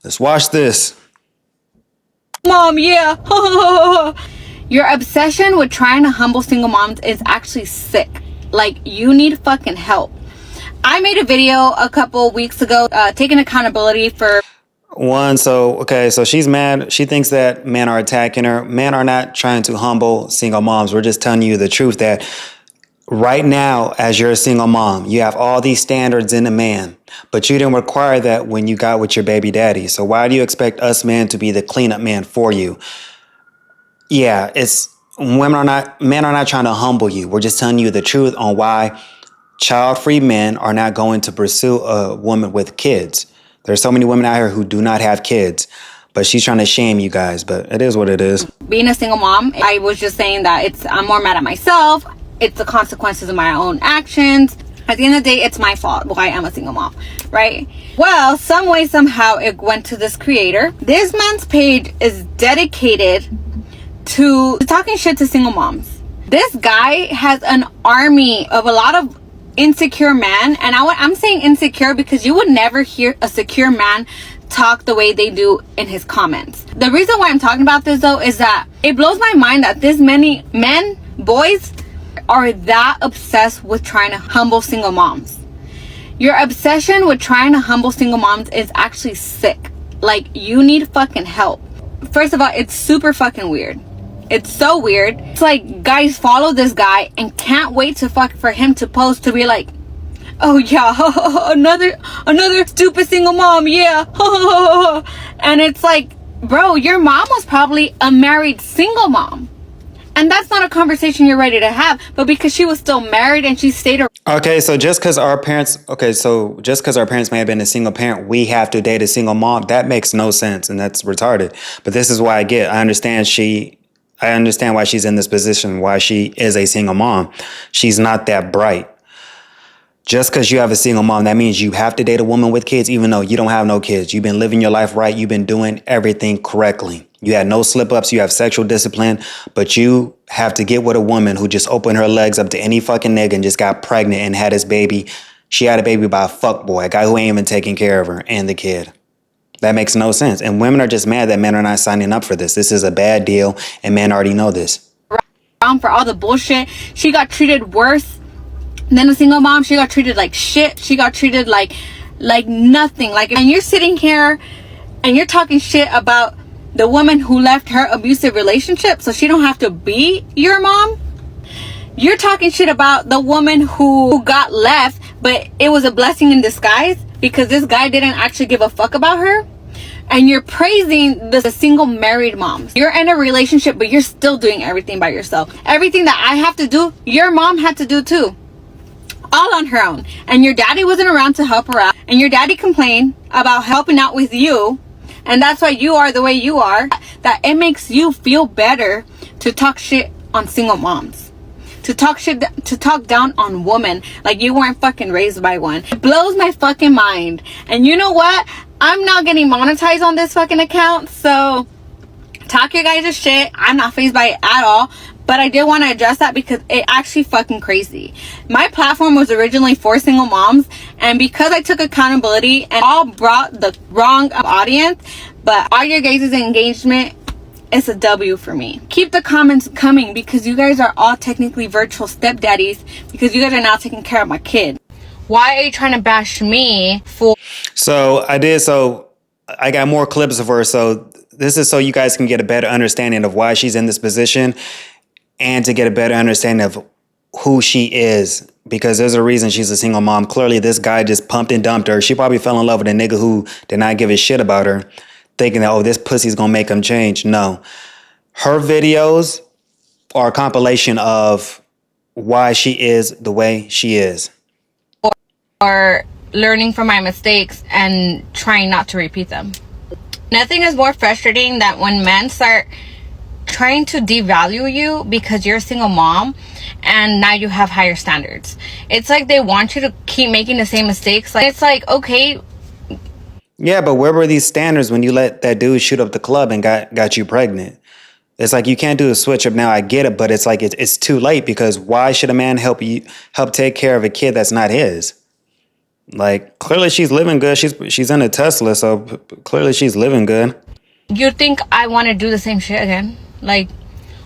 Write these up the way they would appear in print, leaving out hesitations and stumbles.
Let's watch this. Mom, yeah. Your obsession with trying to humble single moms is actually sick. Like, you need fucking help. I made a video a couple weeks ago taking accountability for So she's mad. She thinks that men are attacking her. Men are not trying to humble single moms. We're just telling you the truth that right now, as you're a single mom, you have all these standards in a man, but you didn't require that when you got with your baby daddy. So why do you expect us men to be the cleanup man for you? Yeah, men are not trying to humble you. We're just telling you the truth on why child-free men are not going to pursue a woman with kids. There's so many women out here who do not have kids, but she's trying to shame you guys, but it is what it is. being a single mom. I was just saying that I'm more mad at myself. It's the consequences of my own actions. At the end of the day, it's my fault why I'm a single mom, right? Well, some way, somehow, it went to this creator. This man's page is dedicated to talking shit to single moms. This guy has an army of a lot of insecure men, and I'm saying insecure because you would never hear a secure man talk the way they do in his comments. The reason why I'm talking about this though is that it blows my mind that this many men, boys, are that obsessed with trying to humble single moms. Your obsession with trying to humble single moms is actually sick. Like, you need fucking help. First of all, it's super fucking weird. It's so weird. It's like guys follow this guy and can't wait to for him to post to be like, oh yeah, another stupid single mom, yeah. And it's like, bro, your mom was probably a married single mom. And that's not a conversation you're ready to have, but because she was still married and she stayed around. Okay, so just because our parents may have been a single parent, we have to date a single mom. That makes no sense, and that's retarded. But this is why I understand why she's in this position, why she is a single mom. She's not that bright. Just because you have a single mom, that means you have to date a woman with kids, even though you don't have no kids. You've been living your life right. You've been doing everything correctly. You had no slip ups. You have sexual discipline, but you have to get with a woman who just opened her legs up to any fucking nigga and just got pregnant and had his baby. She had a baby by a fuckboy, a guy who ain't even taking care of her and the kid. That makes no sense. And women are just mad that men are not signing up for this. This is a bad deal, and men already know this. For all the bullshit, she got treated worse than a single mom. She got treated like shit. She got treated like nothing. And you're sitting here and you're talking shit about the woman who left her abusive relationship so she don't have to be your mom. You're talking shit about the woman who got left, but it was a blessing in disguise because this guy didn't actually give a fuck about her. And you're praising the single married moms. You're in a relationship, but you're still doing everything by yourself. Everything that I have to do, your mom had to do too. All on her own. And your daddy wasn't around to help her out. And your daddy complained about helping out with you. And that's why you are the way you are. That it makes you feel better to talk shit on single moms. To talk down on women like you weren't fucking raised by one. It blows my fucking mind. And you know what? I'm not getting monetized on this fucking account. So talk your guys' shit. I'm not fazed by it at all. But I did want to address that because it actually fucking crazy. My platform was originally for single moms, and because I took accountability and all brought the wrong audience, but all your guys' engagement, it's a W for me. Keep the comments coming because you guys are all technically virtual stepdaddies because you guys are now taking care of my kid. Why are you trying to bash me for? So I got more clips of her. So this is so you guys can get a better understanding of why she's in this position, and to get a better understanding of who she is, because there's a reason she's a single mom. Clearly, this guy just pumped and dumped her. She probably fell in love with a nigga who did not give a shit about her, thinking that, oh, this pussy's gonna make him change. No. Her videos are a compilation of why she is the way she is. Or learning from my mistakes and trying not to repeat them. Nothing is more frustrating than when men start trying to devalue you because you're a single mom and now you have higher standards. It's like they want you to keep making the same mistakes. Like, it's like, okay. Yeah, but where were these standards when you let that dude shoot up the club and got you pregnant? It's like you can't do a switch up now. I get it, but it's like it's too late, because why should a man help take care of a kid that's not his? Like, clearly she's living good. She's in a Tesla, so clearly she's living good. You think I want to do the same shit again? Like,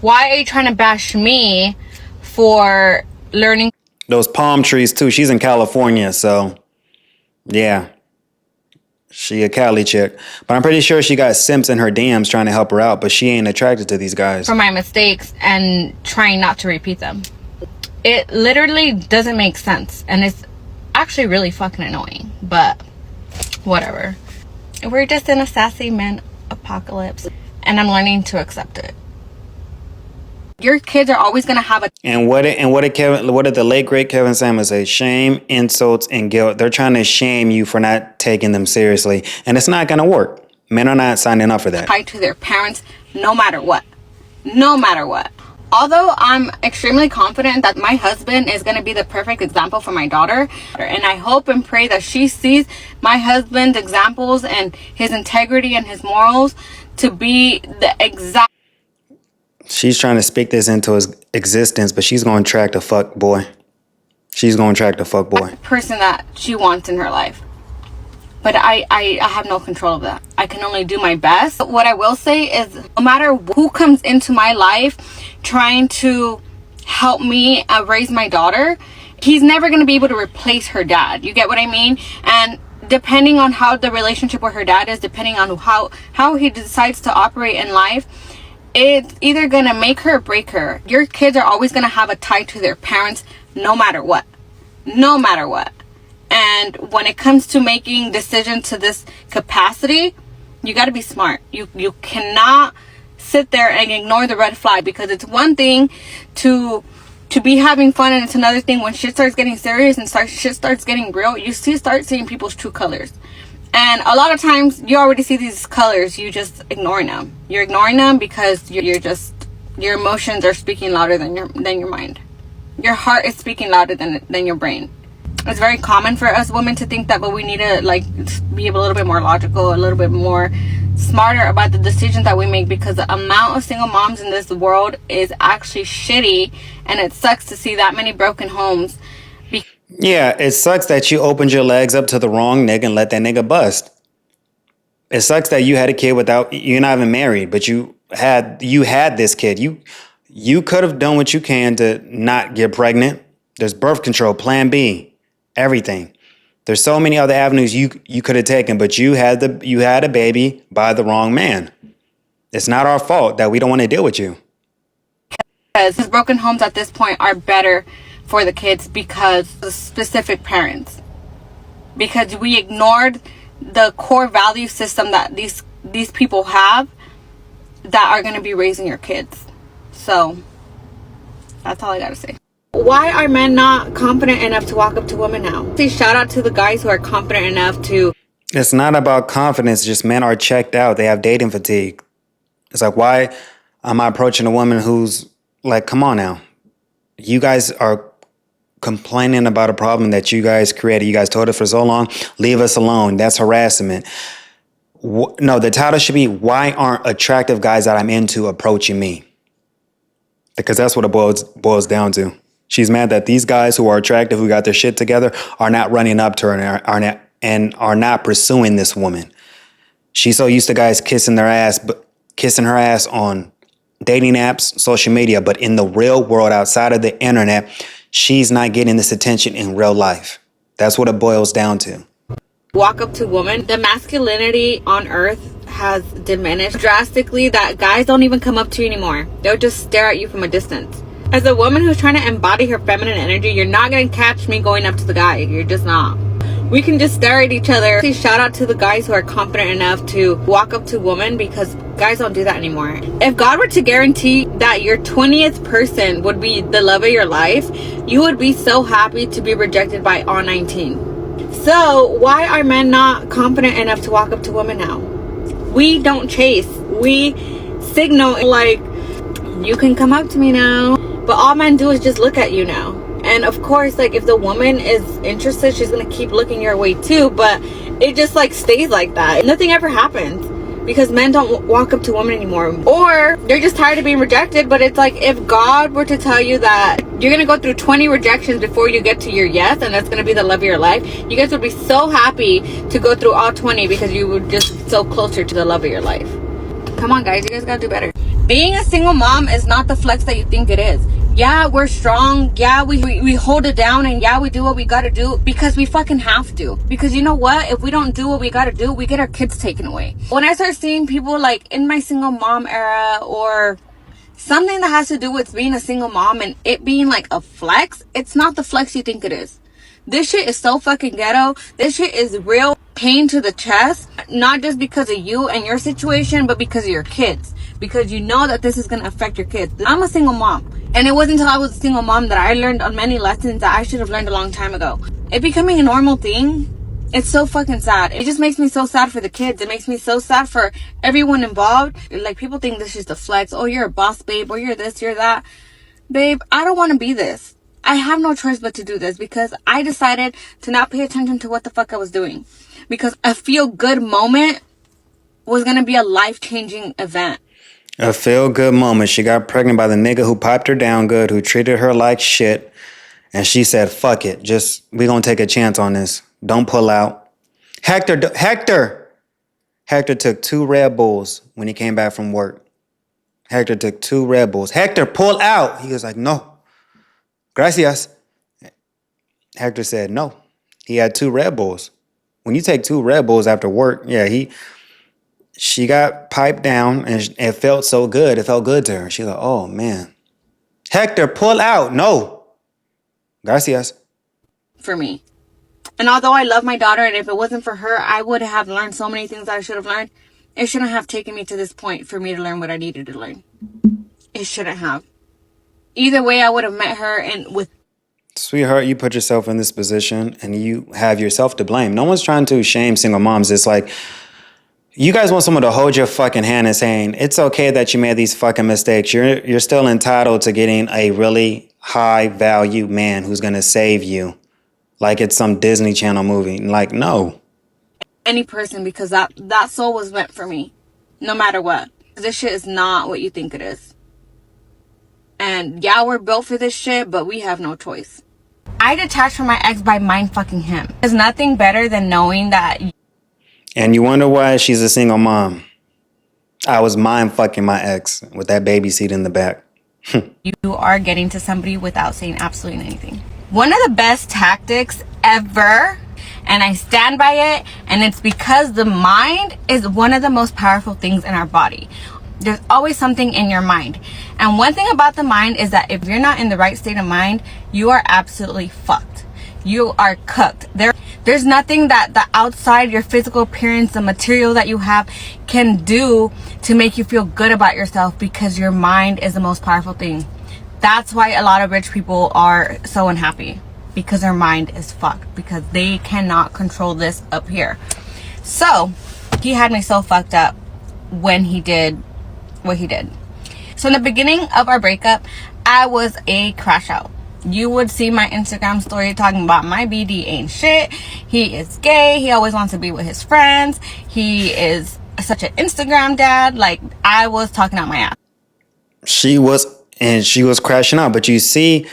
why are you trying to bash me for learning? Those palm trees too. She's in California, so yeah. She a Cali chick. But I'm pretty sure she got simps in her DMs trying to help her out, but she ain't attracted to these guys. For my mistakes and trying not to repeat them. It literally doesn't make sense. And it's actually really fucking annoying. But whatever. We're just in a sassy man apocalypse. And I'm learning to accept it. Your kids are always gonna have a. And what did the late great Kevin Samuels say? Shame, insults, and guilt. They're trying to shame you for not taking them seriously, and it's not gonna work. Men are not signing up for that. Tied to their parents, no matter what. No matter what. Although I'm extremely confident that my husband is gonna be the perfect example for my daughter, and I hope and pray that she sees my husband's examples and his integrity and his morals to be the exact. She's trying to speak this into his existence, but she's going to attract a fuck boy. She's going to attract a fuck boy. Person that she wants in her life. But I have no control of that. I can only do my best. What I will say is no matter who comes into my life trying to help me raise my daughter, he's never going to be able to replace her dad. You get what I mean? And depending on how the relationship with her dad is, depending on how he decides to operate in life, it's either going to make her or break her. Your kids are always going to have a tie to their parents no matter what. No matter what. And when it comes to making decisions to this capacity, you got to be smart. You cannot sit there and ignore the red flag, because it's one thing to be having fun, and it's another thing when shit starts getting serious and shit starts getting real. You start seeing people's true colors. And a lot of times you already see these colors, you just ignoring them. You're ignoring them because you're just, your emotions are speaking louder than your mind. Your heart is speaking louder than your brain. It's very common for us women to think that, but we need to like be a little bit more logical, a little bit more smarter about the decisions that we make, because the amount of single moms in this world is actually shitty, and it sucks to see that many broken homes. Yeah, it sucks that you opened your legs up to the wrong nigga and let that nigga bust. It sucks that you had a kid you're not even married, but you had this kid. You could have done what you can to not get pregnant. There's birth control, plan B, everything. There's so many other avenues you could have taken, but you had a baby by the wrong man. It's not our fault that we don't want to deal with you. Because broken homes at this point are better for the kids because of specific parents. Because we ignored the core value system that these people have that are going to be raising your kids. So that's all I got to say. Why are men not confident enough to walk up to women now? Say shout out to the guys who are confident enough to. It's not about confidence. Just men are checked out. They have dating fatigue. It's like, why am I approaching a woman who's like, come on now. You guys are complaining about a problem that you guys created. You guys told us for so long, leave us alone. That's harassment. No, the title should be, why aren't attractive guys that I'm into approaching me? Because that's what it boils down to. She's mad that these guys who are attractive, who got their shit together, are not running up to her and are not pursuing this woman. She's so used to guys kissing her ass on dating apps, social media, but in the real world outside of the internet, she's not getting this attention in real life. That's what it boils down to. Walk up to women. The masculinity on earth has diminished drastically that guys don't even come up to you anymore. They'll just stare at you from a distance. As a woman who's trying to embody her feminine energy, you're not going to catch me going up to the guy. You're just not. We can just stare at each other. Shout out to the guys who are confident enough to walk up to women, because guys don't do that anymore. If God were to guarantee that your 20th person would be the love of your life, you would be so happy to be rejected by all 19. So why are men not confident enough to walk up to women now? We don't chase. We signal like, you can come up to me now. But all men do is just look at you now. And of course, like, if the woman is interested, she's gonna keep looking your way too, but it just like stays like that. Nothing ever happens. because men don't walk up to women anymore, or they're just tired of being rejected. But it's like, if God were to tell you that you're gonna go through 20 rejections before you get to your yes, and that's gonna be the love of your life, you guys would be so happy to go through all 20 because you would just so closer to the love of your life. Come on, guys, you guys gotta do better. Being a single mom is not the flex that you think it is. Yeah, we're strong. Yeah, we hold it down, and yeah, we do what we gotta do because we fucking have to. Because you know what? If we don't do what we gotta do, we get our kids taken away. When I start seeing people like in my single mom era, or something that has to do with being a single mom and it being like a flex, it's not the flex you think it is. This shit is so fucking ghetto. This shit is real pain to the chest. Not just because of you and your situation, but because of your kids. Because you know that this is going to affect your kids. I'm a single mom. And it wasn't until I was a single mom that I learned on many lessons that I should have learned a long time ago. It becoming a normal thing, it's so fucking sad. It just makes me so sad for the kids. It makes me so sad for everyone involved. Like, people think this is the flex. Oh, you're a boss, babe. Or you're this, you're that. Babe, I don't want to be this. I have no choice but to do this because I decided to not pay attention to what the fuck I was doing. Because a feel-good moment was going to be a life-changing event. A feel-good moment. She got pregnant by the nigga who piped her down good, who treated her like shit. And she said, fuck it. We gonna take a chance on this. Don't pull out. Hector took 2 Red Bulls when he came back from work. Hector took 2 Red Bulls. Hector, pull out. He was like, no. Gracias. Hector said no. He had 2 Red Bulls. When you take 2 Red Bulls after work, she got piped down and it felt so good. It felt good to her. She's like, oh man. Hector, pull out. No. Gracias. For me. And although I love my daughter, and if it wasn't for her, I would have learned so many things that I should have learned. It shouldn't have taken me to this point for me to learn what I needed to learn. It shouldn't have. Either way, I would have met her and with... Sweetheart, you put yourself in this position and you have yourself to blame. No one's trying to shame single moms. It's like, you guys want someone to hold your fucking hand and saying, it's okay that you made these fucking mistakes. You're still entitled to getting a really high value man who's going to save you. Like it's some Disney Channel movie. Like, no. Any person, because that soul was meant for me. No matter what. This shit is not what you think it is. And yeah, we're built for this shit, but we have no choice. I detached from my ex by mind fucking him. There's nothing better than knowing that. And you wonder why she's a single mom. I was mind fucking my ex with that baby seat in the back. You are getting to somebody without saying absolutely anything. One of the best tactics ever, and I stand by it, and it's because the mind is one of the most powerful things in our body. There's always something in your mind. And one thing about the mind is that if you're not in the right state of mind, you are absolutely fucked. You are cooked. There's nothing that the outside, your physical appearance, the material that you have can do to make you feel good about yourself, because your mind is the most powerful thing. That's why a lot of rich people are so unhappy, because their mind is fucked, because they cannot control this up here. So he had me so fucked up when he did what he did. So in the beginning of our breakup, I was a crash out. You would see my Instagram story talking about my BD ain't shit. He is gay. He always wants to be with his friends. He is such an Instagram dad. Like, I was talking out my ass. She was crashing out. But you see,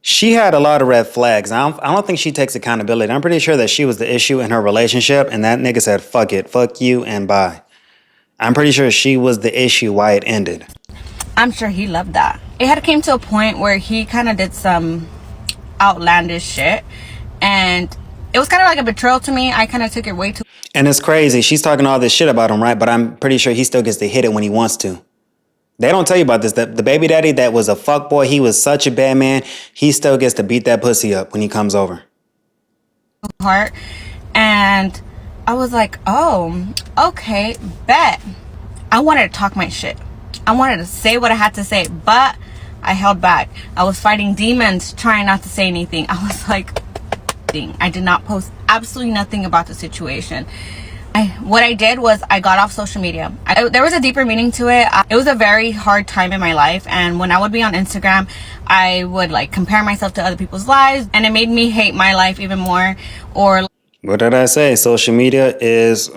she had a lot of red flags. I don't think she takes accountability. I'm pretty sure that she was the issue in her relationship, and that nigga said, fuck it, fuck you, and bye. I'm pretty sure she was the issue why it ended. I'm sure he loved that. It had came to a point where he kind of did some outlandish shit, and it was kind of like a betrayal to me. I kind of took it way too... And it's crazy. She's talking all this shit about him, right? But I'm pretty sure he still gets to hit it when he wants to. They don't tell you about this. The baby daddy that was a fuckboy, he was such a bad man, he still gets to beat that pussy up when he comes over. Heart. And I was like, oh, okay, bet. I wanted to talk my shit. I wanted to say what I had to say, but I held back. I was fighting demons, trying not to say anything. I was like, I did not post absolutely nothing about the situation. What I did was I got off social media. There was a deeper meaning to it. It was a very hard time in my life, and when I would be on Instagram, I would like compare myself to other people's lives, and it made me hate my life even more. Or What did I say? Social media is,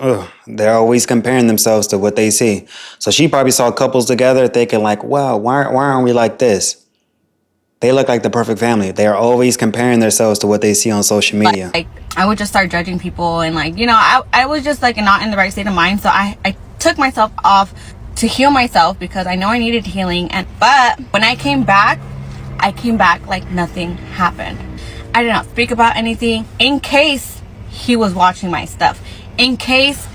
they're always comparing themselves to what they see. So she probably saw couples together thinking like, wow, why aren't we like this? They look like the perfect family. They are always comparing themselves to what they see on social media. Like I would just start judging people, and like, you know, I was just like not in the right state of mind. So I took myself off to heal myself because I know I needed healing. But when I came back like nothing happened. I did not speak about anything in case he was watching my stuff, in case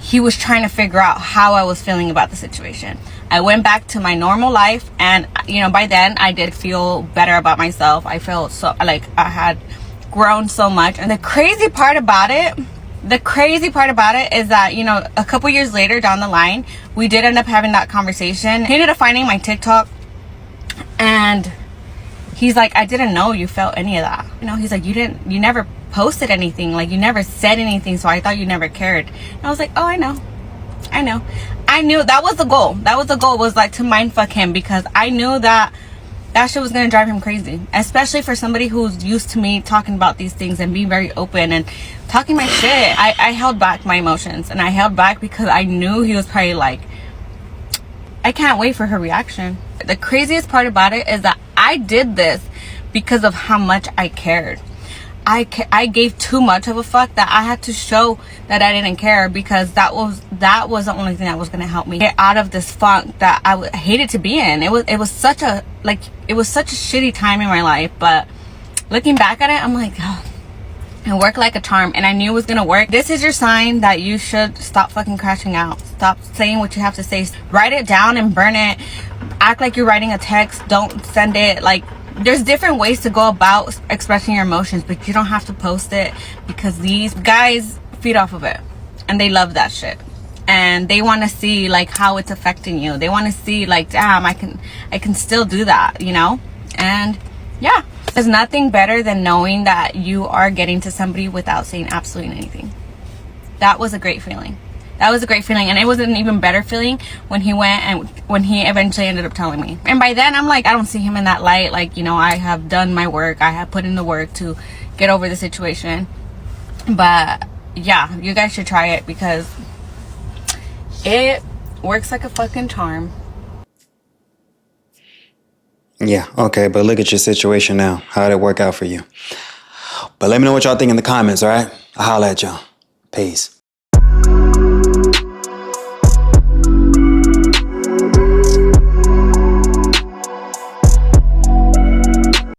he was trying to figure out how I was feeling about the situation. I went back to my normal life, and you know, by then I did feel better about myself. I felt so like I had grown so much. And the crazy part about it is that, you know, a couple years later down the line, we did end up having that conversation. He ended up finding my TikTok, and he's like, I didn't know you felt any of that. You know, he's like, you never posted anything, like you never said anything, so I thought you never cared. And I was like, oh, I know. I knew that was the goal. Was like to mind fuck him, because I knew that shit was gonna drive him crazy, especially for somebody who's used to me talking about these things and being very open and talking my shit. I held back my emotions, and I held back because I knew he was probably like, I can't wait for her reaction. The craziest part about it is that I did this because of how much I cared. I gave too much of a fuck that I had to show that I didn't care, because that was the only thing that was going to help me get out of this funk that I hated to be in. It was such a shitty time in my life, but looking back at it, I'm like, oh, it worked like a charm, and I knew it was gonna work. This is your sign that you should stop fucking crashing out. Stop saying what you have to say. Write it down and burn it. Act like you're writing a text. Don't send it. Like, there's different ways to go about expressing your emotions, but you don't have to post it, because these guys feed off of it, and they love that shit, and they want to see like how it's affecting you. They want to see like, damn, I can still do that, you know. And yeah, there's nothing better than knowing that you are getting to somebody without saying absolutely anything. That was a great feeling. And it was an even better feeling when he went and when he eventually ended up telling me. And by then I'm like, I don't see him in that light. Like, you know, I have done my work. I have put in the work to get over the situation. But yeah, you guys should try it, because it works like a fucking charm. Yeah, okay, but look at your situation now. How did it work out for you? But let me know what y'all think in the comments, all right? I'll holla at y'all. Peace.